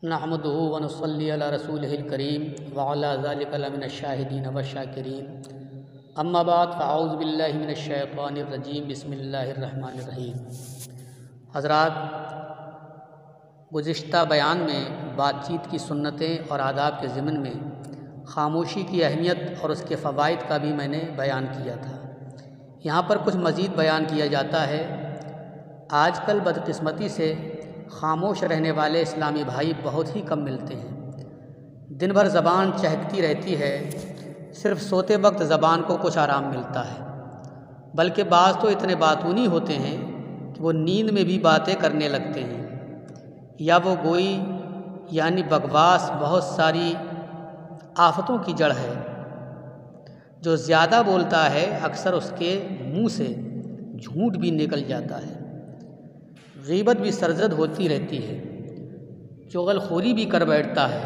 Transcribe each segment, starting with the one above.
نحمده ونصلي على رسوله الكريم وعلى ذلك لمن الشاهدين والشاكرين اما بعد فاعوذ باللہ من الشیطان الرجیم بسم اللہ الرحمن الرحیم۔ حضرات، گزشتہ بیان میں بات چیت کی سنتیں اور آداب کے ضمن میں خاموشی کی اہمیت اور اس کے فوائد کا بھی میں نے بیان کیا تھا۔ یہاں پر کچھ مزید بیان کیا جاتا ہے۔ آج کل بدقسمتی سے خاموش رہنے والے اسلامی بھائی بہت ہی کم ملتے ہیں۔ دن بھر زبان چہکتی رہتی ہے، صرف سوتے وقت زبان کو کچھ آرام ملتا ہے، بلکہ بعض تو اتنے باتونی ہوتے ہیں کہ وہ نیند میں بھی باتیں کرنے لگتے ہیں، یا وہ گوئی یعنی بکواس بہت ساری آفتوں کی جڑ ہے۔ جو زیادہ بولتا ہے اکثر اس کے منہ سے جھوٹ بھی نکل جاتا ہے، غیبت بھی سرزد ہوتی رہتی ہے، چغل خوری بھی کر بیٹھتا ہے،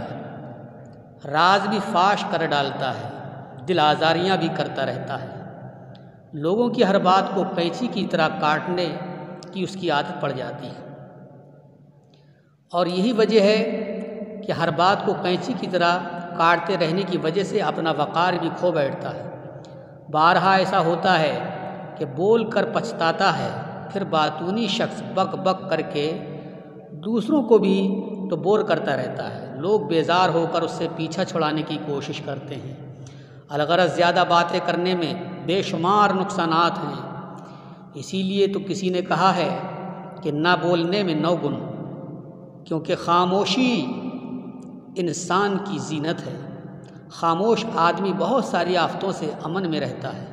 راز بھی فاش کر ڈالتا ہے، دل آزاریاں بھی کرتا رہتا ہے، لوگوں کی ہر بات کو قینچی کی طرح کاٹنے کی اس کی عادت پڑ جاتی ہے، اور یہی وجہ ہے کہ ہر بات کو قینچی کی طرح کاٹتے رہنے کی وجہ سے اپنا وقار بھی کھو بیٹھتا ہے۔ بارہا ایسا ہوتا ہے کہ بول کر پچھتاتا ہے، پھر باتونی شخص بک بک کر کے دوسروں کو بھی تو بور کرتا رہتا ہے، لوگ بیزار ہو کر اس سے پیچھا چھڑانے کی کوشش کرتے ہیں۔ الغرض زیادہ باتیں کرنے میں بے شمار نقصانات ہیں، اسی لیے تو کسی نے کہا ہے کہ نہ بولنے میں 9 گن، کیونکہ خاموشی انسان کی زینت ہے۔ خاموش آدمی بہت ساری آفتوں سے امن میں رہتا ہے۔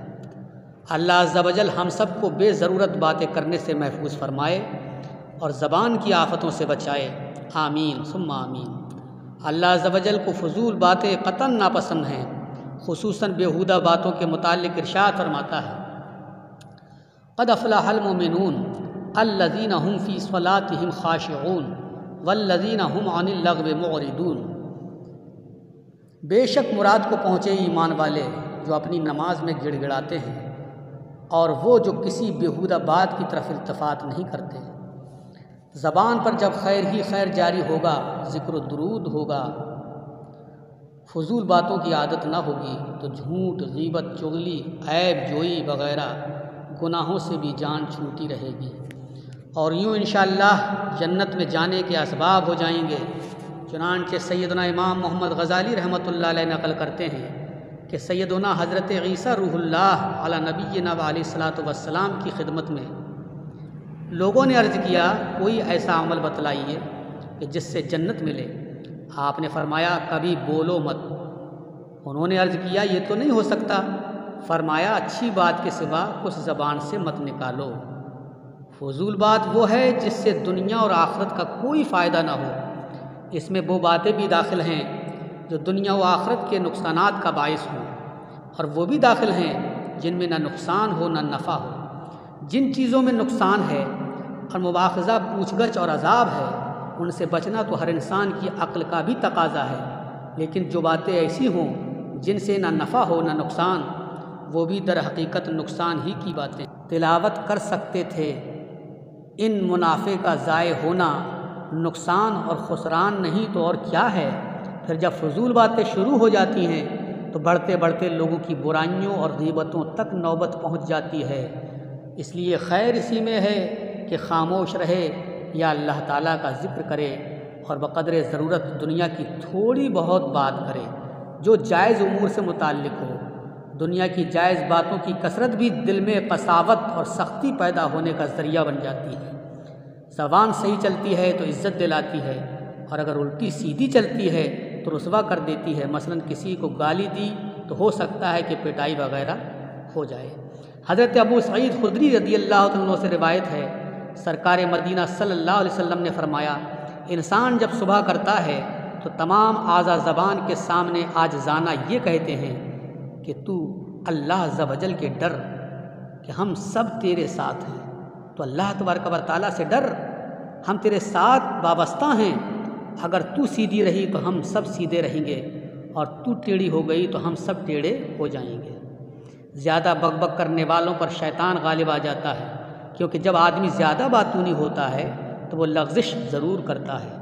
اللہ عز و جل ہم سب کو بے ضرورت باتیں کرنے سے محفوظ فرمائے اور زبان کی آفتوں سے بچائے، آمین ثم آمین۔ اللہ عز و جل کو فضول باتیں قطعاً ناپسند ہیں، خصوصاً بیہودہ باتوں کے متعلق ارشاد فرماتا ہے، قد افلح المؤمنون الذین هم فی صلاتهم خاشعون والذین هم عن اللغو معرضون۔ بے شک مراد کو پہنچے ایمان والے جو اپنی نماز میں گڑ گڑاتے ہیں، اور وہ جو کسی بیہودہ بات کی طرف التفات نہیں کرتے۔ زبان پر جب خیر ہی خیر جاری ہوگا، ذکر و درود ہوگا، فضول باتوں کی عادت نہ ہوگی تو جھوٹ، غیبت، چغلی، عیب جوئی وغیرہ گناہوں سے بھی جان چھوٹی رہے گی، اور یوں انشاءاللہ جنت میں جانے کے اسباب ہو جائیں گے۔ چنانچہ سیدنا امام محمد غزالی رحمۃ اللہ علیہ نقل کرتے ہیں کہ سیدنا حضرت عیسیٰ روح اللہ علی نبینا علیہ الصلاۃ والسلام کی خدمت میں لوگوں نے عرض کیا، کوئی ایسا عمل بتلائیے کہ جس سے جنت ملے۔ آپ نے فرمایا، کبھی بولو مت۔ انہوں نے عرض کیا، یہ تو نہیں ہو سکتا۔ فرمایا، اچھی بات کے سوا کچھ زبان سے مت نکالو۔ فضول بات وہ ہے جس سے دنیا اور آخرت کا کوئی فائدہ نہ ہو۔ اس میں وہ باتیں بھی داخل ہیں جو دنیا و آخرت کے نقصانات کا باعث ہوں، اور وہ بھی داخل ہیں جن میں نہ نقصان ہو نہ نفع ہو۔ جن چیزوں میں نقصان ہے اور مواخذہ، پوچھ گچھ اور عذاب ہے، ان سے بچنا تو ہر انسان کی عقل کا بھی تقاضا ہے، لیکن جو باتیں ایسی ہوں جن سے نہ نفع ہو نہ نقصان، وہ بھی در حقیقت نقصان ہی کی باتیں۔ تلاوت کر سکتے تھے، ان منافع کا ضائع ہونا نقصان اور خسران نہیں تو اور کیا ہے؟ پھر جب فضول باتیں شروع ہو جاتی ہیں تو بڑھتے بڑھتے لوگوں کی برائیوں اور غیبتوں تک نوبت پہنچ جاتی ہے۔ اس لیے خیر اسی میں ہے کہ خاموش رہے یا اللہ تعالیٰ کا ذکر کرے، اور بقدر ضرورت دنیا کی تھوڑی بہت بات کرے جو جائز امور سے متعلق ہو۔ دنیا کی جائز باتوں کی کثرت بھی دل میں قساوت اور سختی پیدا ہونے کا ذریعہ بن جاتی ہے۔ زبان صحیح چلتی ہے تو عزت دلاتی ہے، اور اگر الٹی سیدھی چلتی ہے تو رسوا کر دیتی ہے۔ مثلاً کسی کو گالی دی تو ہو سکتا ہے کہ پٹائی وغیرہ ہو جائے۔ حضرت ابو سعید خدری رضی اللہ عنہ سے روایت ہے، سرکار مدینہ صلی اللہ علیہ وسلم نے فرمایا، انسان جب صبح کرتا ہے تو تمام اعضاء زبان کے سامنے عاجزانہ یہ کہتے ہیں کہ تو اللہ عز و جل کے ڈر کہ ہم سب تیرے ساتھ ہیں۔ تو اللہ تبارک و تعالیٰ سے ڈر، ہم تیرے ساتھ وابستہ ہیں، اگر تو سیدھی رہی تو ہم سب سیدھے رہیں گے، اور تو ٹیڑھی ہو گئی تو ہم سب ٹیڑھے ہو جائیں گے۔ زیادہ بک بک کرنے والوں پر شیطان غالب آ جاتا ہے، کیونکہ جب آدمی زیادہ باتونی ہوتا ہے تو وہ لغزش ضرور کرتا ہے۔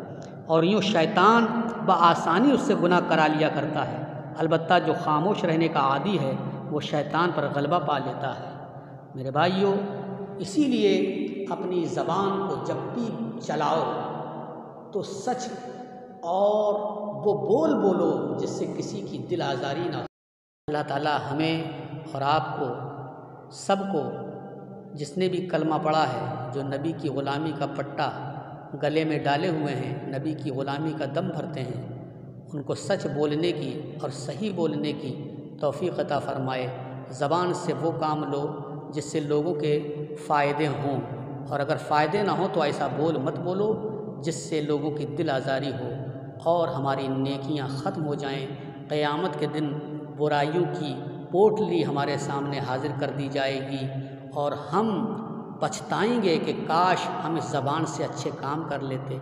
اور یوں شیطان بآسانی اس سے گناہ کرا لیا کرتا ہے۔ البتہ جو خاموش رہنے کا عادی ہے وہ شیطان پر غلبہ پا لیتا ہے۔ میرے بھائیوں، اسی لیے اپنی زبان کو جب بھی چلاؤ تو سچ اور وہ بولو جس سے کسی کی دل آزاری نہ ہو۔ اللہ تعالیٰ ہمیں اور آپ کو سب کو، جس نے بھی کلمہ پڑھا ہے، جو نبی کی غلامی کا پٹا گلے میں ڈالے ہوئے ہیں، نبی کی غلامی کا دم بھرتے ہیں، ان کو سچ بولنے کی اور صحیح بولنے کی توفیق عطا فرمائے۔ زبان سے وہ کام لو جس سے لوگوں کے فائدے ہوں، اور اگر فائدے نہ ہوں تو ایسا مت بولو جس سے لوگوں کی دل آزاری ہو اور ہماری نیکیاں ختم ہو جائیں۔ قیامت کے دن برائیوں کی پوٹلی ہمارے سامنے حاضر کر دی جائے گی اور ہم پچھتائیں گے کہ کاش ہم اس زبان سے اچھے کام کر لیتے،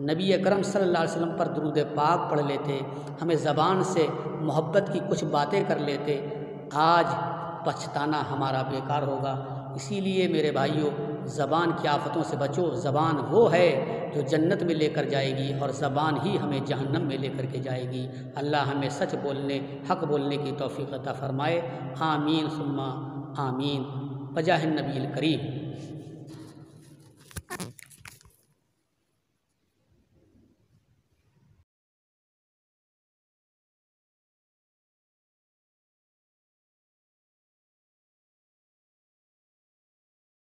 نبی اکرم صلی اللہ علیہ وسلم پر درود پاک پڑھ لیتے، ہمیں زبان سے محبت کی کچھ باتیں کر لیتے۔ آج پچھتانا ہمارا بیکار ہوگا۔ اسی لیے میرے بھائیوں، زبان کی آفتوں سے بچو۔ زبان وہ ہے جو جنت میں لے کر جائے گی اور زبان ہی ہمیں جہنم میں لے کر کے جائے گی۔ اللہ ہمیں سچ بولنے، حق بولنے کی توفیق عطا فرمائے۔ آمین ثم آمین بجاہ النبی الکریم۔